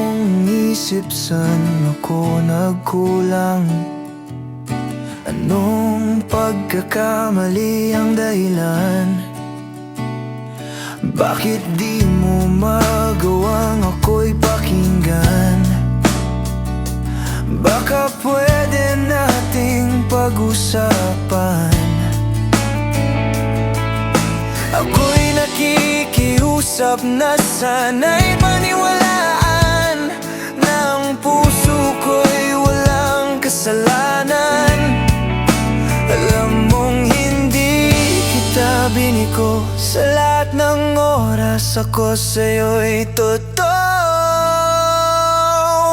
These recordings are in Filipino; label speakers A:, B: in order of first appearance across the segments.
A: kong isip, saan ako nagkulang? Anong pagkakamali ang dahilan? Bakit di mo magawang ako'y pakinggan? Baka pwede nating pag-usapan. Ako'y nakikiusap na sana'y paniwalaan na ang puso ko'y walang kasalanan. Alam mong hindi kita biniko, sa lahat ng oras ako sa'yo'y totoo.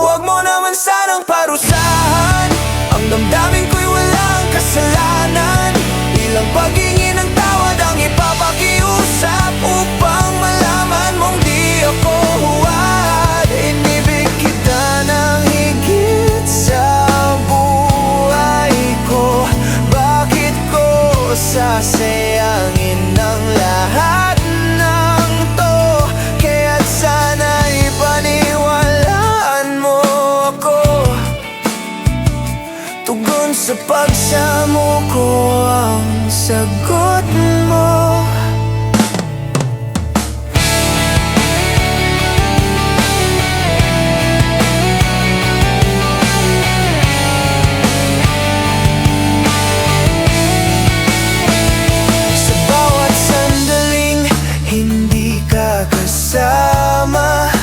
A: Huwag mo naman sanang parusahan ang damdamin ko'y walang kasalanan. Ilang paghingi ng tawad ang ipapakiusap upang malaman mong di ako huwad. Inibig kita ng higit sa buhay ko. Bakit ko sasayangin ang lahat ng to? Kaya't sana'y paniwalaan mo ako. Tugon sa pagsamo ko ang sagot mo. Sa bawat sandaling hindi ka kasama,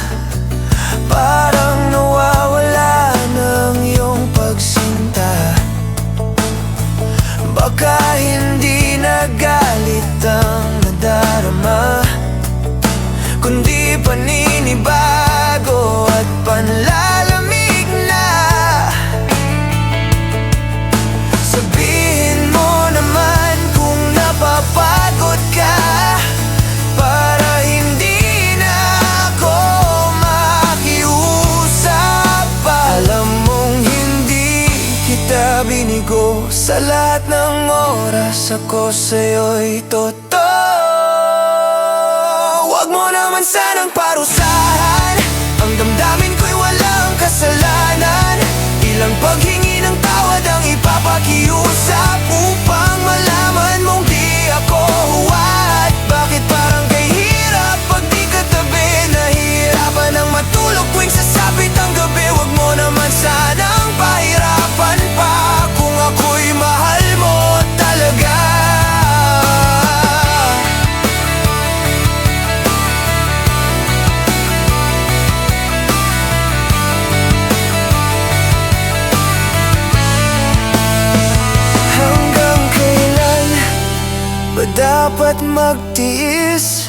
A: parang nawawala ng iyong pagsinta. Baka hindi na galit ang nadarama, kundi paninibago at panlalamig na. Sabihin mo naman kung napapagod ka, para hindi na ako makiusap pa. Alam mong hindi kita binigo, sa lahat ng oras ako sa'yo'y totoo. Huwag mo naman sanang parusahan ang damdamin ko'y walang kasalanan. Ilang paghingi ng tawad ang ipapakiusap upang malaman mong di ako huwad. Bakit parang kay hirap pag di katabi? Nahihirapan ang matulog tuwing sasapit ang gabi. Huwag mo naman sanang pahirapan pa kung ako'y mahal mo talaga. Hanggang kailan ba dapat magtiis?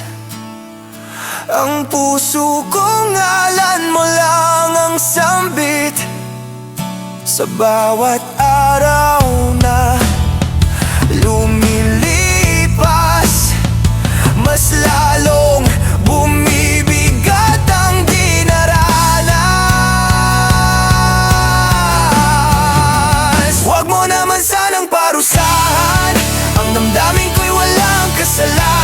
A: Ang puso kong ngalan mo lang ang sambit. Sa bawat araw na lumilipas, mas lalong bumibigat ang dinaranas. Huwag mo naman sanang parusahan ang damdamin ko'y walang kasalanan.